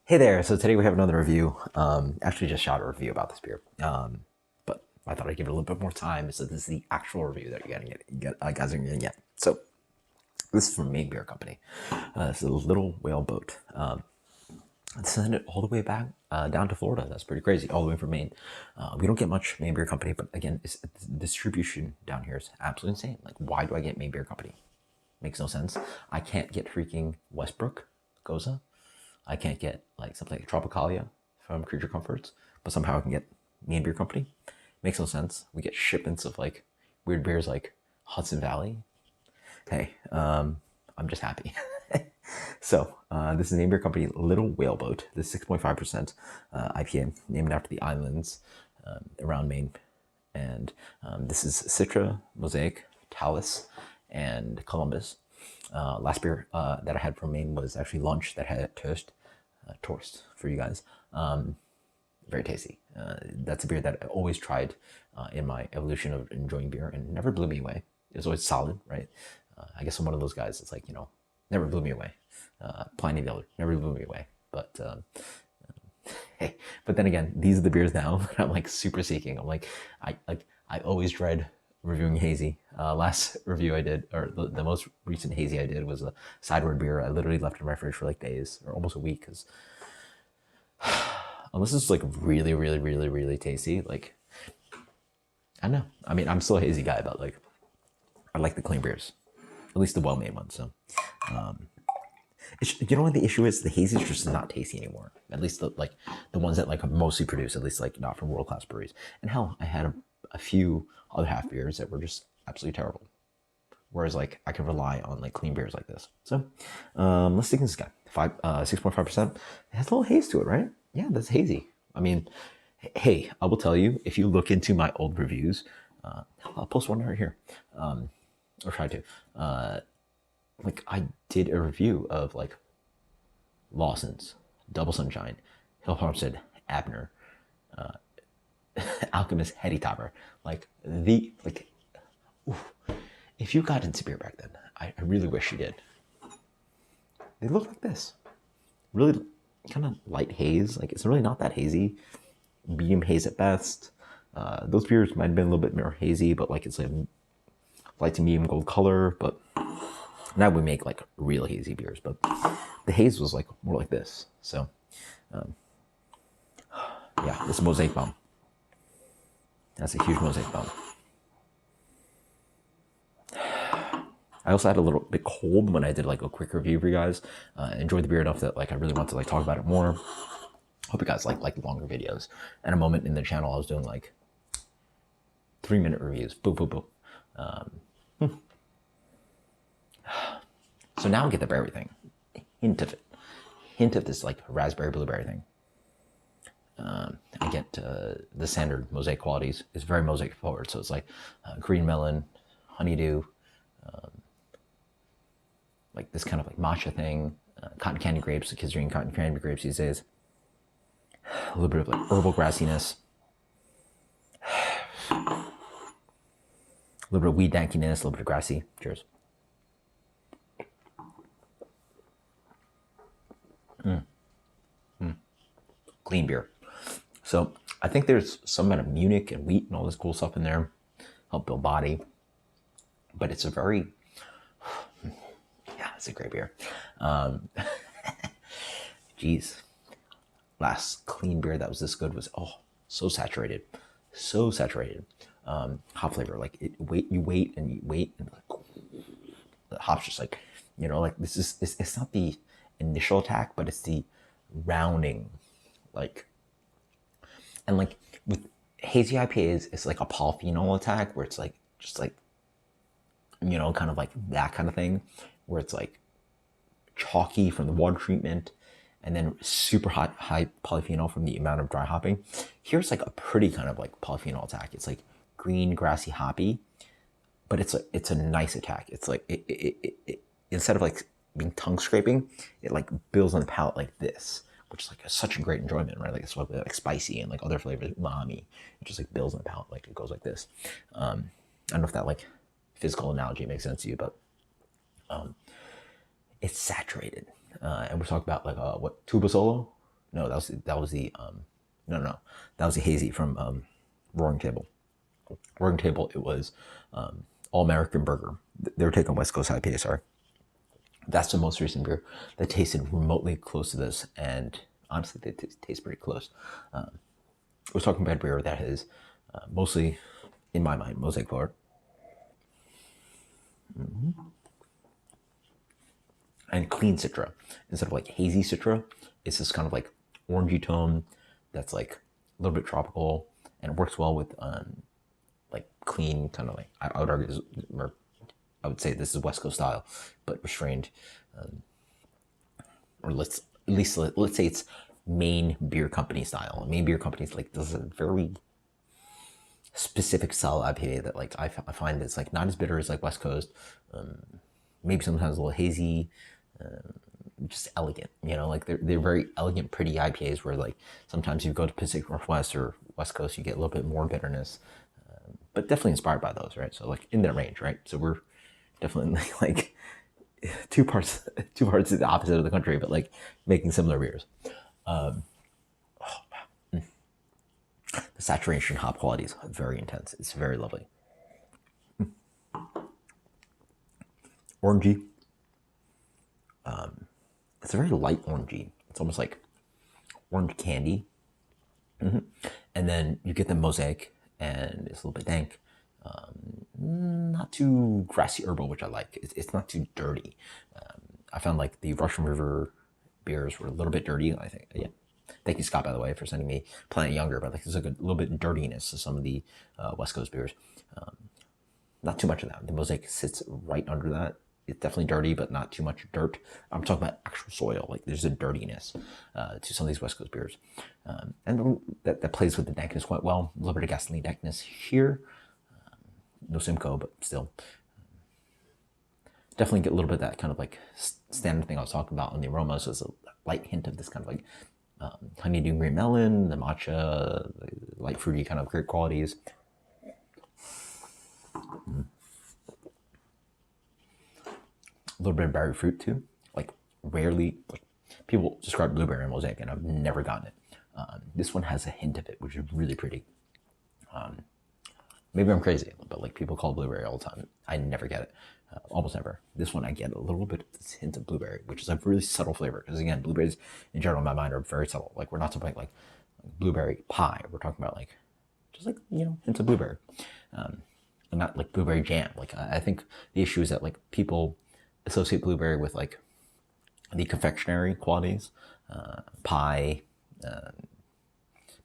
Hey there, so today we have another review. Actually just shot a review about this beer. But I thought I'd give it a little bit more time, so this is the actual review that you're guys are gonna get. So this is from Maine Beer Company. This is a little whaleboat. Send it all the way back down to Florida. That's pretty crazy, all the way from Maine. We don't get much Maine Beer Company, but again, the distribution down here is absolutely insane. Like, why do I get Maine Beer Company? Makes no sense. I can't get freaking Westbrook Goza. I can't get like something like Tropicalia from Creature Comforts, but somehow I can get Maine Beer Company. Makes no sense. We get shipments of like weird beers like Hudson Valley. Hey, I'm just happy. So this is Maine Beer Company Little Whaleboat. This is 6.5% IPA, named after the islands around Maine. And this is Citra, Mosaic, Talus, and Columbus. Last beer that I had from Maine was actually lunch that had toast for you guys. Very tasty. That's a beer that I always tried in my evolution of enjoying beer and never blew me away. It was always solid, right? I guess I'm one of those guys that's like, never blew me away. Pliny the Elder never blew me away. But hey, but then again, these are the beers now that I'm like super seeking. I'm like, I always dread reviewing hazy. Last review I did, or the most recent hazy I did, was a sideward beer. I literally left it in my fridge for like days or almost a week because unless it's like really, really, really, really tasty, like I don't know. I mean, I'm still a hazy guy, but like I like the clean beers, at least the well-made ones. So you know what the issue is? The hazy is just not tasty anymore. At least the ones that like mostly produce, at least like not from world class breweries. And hell, I had a few other half beers that were just absolutely terrible. Whereas like I can rely on like clean beers like this. So let's dig into this guy. 6.5%. It has a little haze to it, right? Yeah, that's hazy. I mean, hey, I will tell you, if you look into my old reviews, I'll post one right here, or try to. Like I did a review of like Lawson's, Double Sunshine, Hill Farmstead, Abner, Alchemist, Heady Topper. Like oof. If you got into beer back then, I really wish you did. They look like this. Really kind of light haze. Like it's really not that hazy. Medium haze at best. Those beers might have been a little bit more hazy, but like it's like light to medium gold color. But now we make like real hazy beers, but the haze was like more like this. So yeah, this Mosaic bomb. That's a huge Mosaic bomb. I also had a little bit cold when I did like a quick review for you guys. Enjoyed the beer enough that like I really want to like talk about it more. Hope you guys like longer videos. At a moment in the channel, I was doing like 3-minute reviews. Boop boop boop. So now we get the berry thing. Hint of it. Hint of this like raspberry blueberry thing. I get the standard Mosaic qualities. It's very Mosaic forward. So it's like green melon, honeydew, like this kind of like matcha thing, cotton candy grapes. The kids are eating cotton candy grapes these days. A little bit of like herbal grassiness. A little bit of weed dankiness, a little bit of grassy. Cheers. Clean beer. So I think there's some amount of Munich and wheat and all this cool stuff in there, help build body. But it's a very, yeah, it's a great beer. Geez, last clean beer that was this good was so saturated, so saturated. Hop flavor, like you wait and like the hops just like like this is it's not the initial attack, but it's the rounding, like, and like with hazy IPAs, it's like a polyphenol attack where it's like just like kind of like that kind of thing, where it's like chalky from the water treatment and then super high polyphenol from the amount of dry hopping. Here's like a pretty kind of like polyphenol attack. It's like green, grassy, hoppy, but it's a nice attack. It's like it instead of like being tongue scraping, it like builds on the palate like this, which is like such a great enjoyment, right? Like it's like spicy and like other flavors, umami. It just like builds on the palate, like it goes like this. I don't know if that like physical analogy makes sense to you, but it's saturated. And we're talking about like what, Tuba Solo, No, that was the hazy from Roaring Table. Roaring Table, it was All American Burger. They were taking West Coast IPA, sorry. That's the most recent beer that tasted remotely close to this, and honestly, they taste pretty close. We're talking about beer that is mostly, in my mind, mosaic forward. And clean Citra. Instead of like hazy Citra, it's this kind of like orangey tone that's like a little bit tropical, and it works well with like clean kind of like, I would argue, or I would say this is West Coast style, but restrained, or let's say it's Maine Beer Company style. Maine Beer Company's like this is a very specific style IPA that like I find it's like not as bitter as like West Coast, maybe sometimes a little hazy, just elegant. You know, like they're very elegant, pretty IPAs where like sometimes you go to Pacific Northwest or West Coast, you get a little bit more bitterness, but definitely inspired by those, right? So like in their range, right? So we're definitely like two parts of the opposite of the country, but like making similar beers. The saturation hop quality is very intense. It's very lovely. Orangey. It's a very light orangey. It's almost like orange candy. And then you get the mosaic, and it's a little bit dank. Not too grassy herbal, which I like. It's not too dirty. I found like the Russian River beers were a little bit dirty. I think, yeah. Thank you, Scott, by the way, for sending me Planet Younger. But like there's like a little bit of dirtiness to some of the West Coast beers. Not too much of that. The mosaic sits right under that. It's definitely dirty, but not too much dirt. I'm talking about actual soil. Like there's a dirtiness to some of these West Coast beers. And that plays with the dankness quite well. A little bit of gasoline dankness here. No Simcoe, but still. Definitely get a little bit of that kind of like standard thing I was talking about on the aroma. So it's a light hint of this kind of like honeydew green melon, the matcha, the light fruity kind of great qualities. A little bit of berry fruit too. Like rarely, like people describe blueberry and mosaic, and I've never gotten it. This one has a hint of it, which is really pretty. Maybe I'm crazy, but like people call blueberry all the time. I never get it, almost never. This one I get a little bit of this hint of blueberry, which is a really subtle flavor. Because again, blueberries in general in my mind are very subtle. Like we're not talking about like blueberry pie. We're talking about like just like hints of blueberry, and not like blueberry jam. Like I think the issue is that like people associate blueberry with like the confectionery qualities, pie,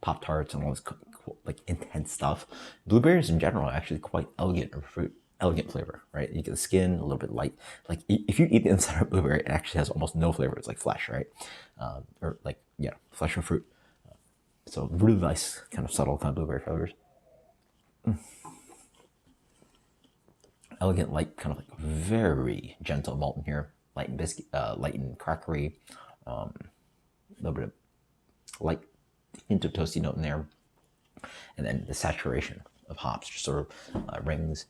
Pop Tarts, and all this like intense stuff. Blueberries in general are actually quite elegant flavor, right? You get the skin a little bit light. Like if you eat the inside of a blueberry, it actually has almost no flavor. It's like flesh, right? Or like flesh or fruit. So really nice, kind of subtle kind of blueberry flavors. Elegant, light, kind of like very gentle malt in here. Light and biscuit, light and crackery. A little bit of light hint of toasty note in there. And then the saturation of hops just sort of rings.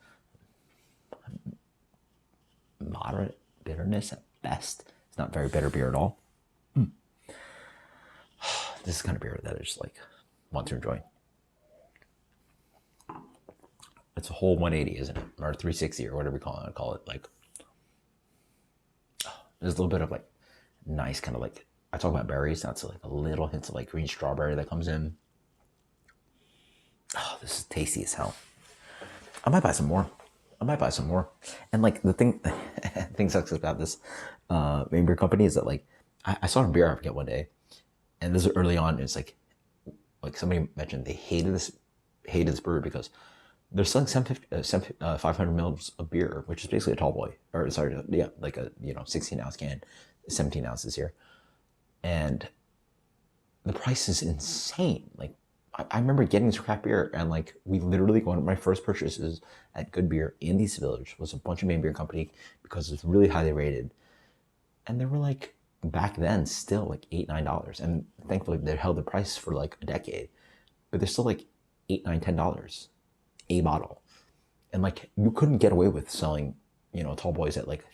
Moderate bitterness at best. It's not very bitter beer at all. This is the kind of beer that I just like want to enjoy. It's a whole 180, isn't it? Or 360 or whatever we call it. Like there's a little bit of like nice kind of like, I talk about berries, that's like a little hint of like green strawberry that comes in. Oh, this is tasty as hell. I might buy some more. And like the thing sucks about this Maine Beer Company is that like I saw a beer advocate one day, and this is early on. And it's like somebody mentioned they hated this brewery because they're selling 500 mils of beer, which is basically a tall boy, or sorry, yeah, like a 16 ounce can, 17 ounces here, and the price is insane. Like I remember getting this craft beer, and like we literally, one of my first purchases at Good Beer in the East Village was a bunch of Maine Beer Company because it's really highly rated, and they were like back then still like $8-9, and thankfully they held the price for like a decade, but they're still like $8-10 a bottle, and like you couldn't get away with selling tall boys at like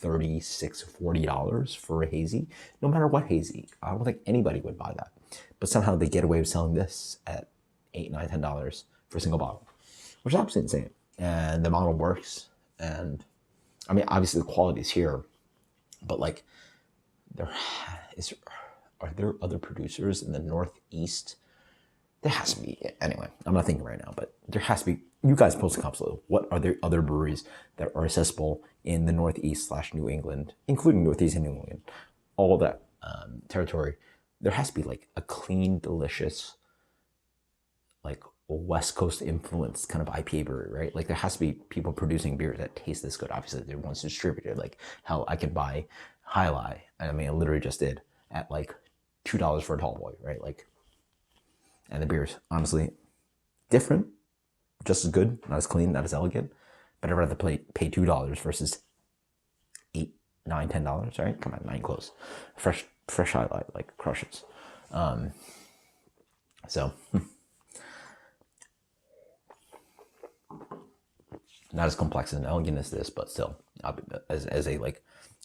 $36, $40 for a hazy, no matter what hazy. I don't think anybody would buy that. But somehow they get away with selling this at $8, $9, $10 for a single bottle, which is absolutely insane. And the model works. And I mean, obviously the quality is here, but like are there other producers in the Northeast? There has to be. Anyway, I'm not thinking right now, but there has to be. You guys post a comments below. What are there other breweries that are accessible in the Northeast / New England, including Northeast and New England, all that territory? There has to be like a clean, delicious, like West Coast influenced kind of IPA brewery, right? Like there has to be people producing beer that taste this good. Obviously, they're once distributed. Like hell, I could buy High Lie. I mean, I literally just did at like $2 for a tall boy, right? Like, and the beer's honestly different, just as good, not as clean, not as elegant. But I'd rather pay $2 versus $8, $9, $10, right? Come on, 9 close. Fresh highlight, like crushes. So not as complex and elegant as this, but still, as a like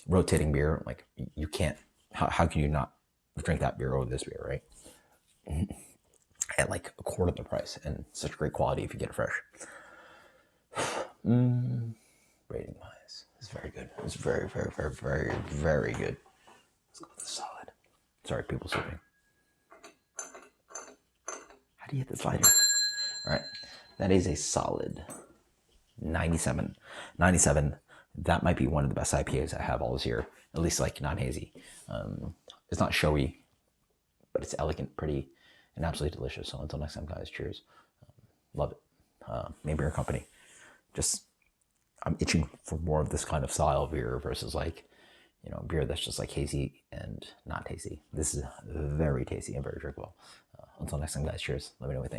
rotating beer, like you can't. How can you not drink that beer over this beer, right? At like a quarter of the price and such great quality if you get it fresh. Rating wise, it's very good. It's very, very, very, very, very good. Let's go with the solid. Sorry, people sleeping. How do you hit this lighter? All right, that is a solid 97. 97. That might be one of the best IPAs I have all this year, at least like non-hazy. It's not showy, but it's elegant, pretty, and absolutely delicious. So until next time, guys, cheers. Love it. Maine Beer Company. Just, I'm itching for more of this kind of style beer versus like, you know, beer that's just like hazy and not tasty. This is very tasty and very drinkable. Until next time, guys, cheers. Let me know what you think.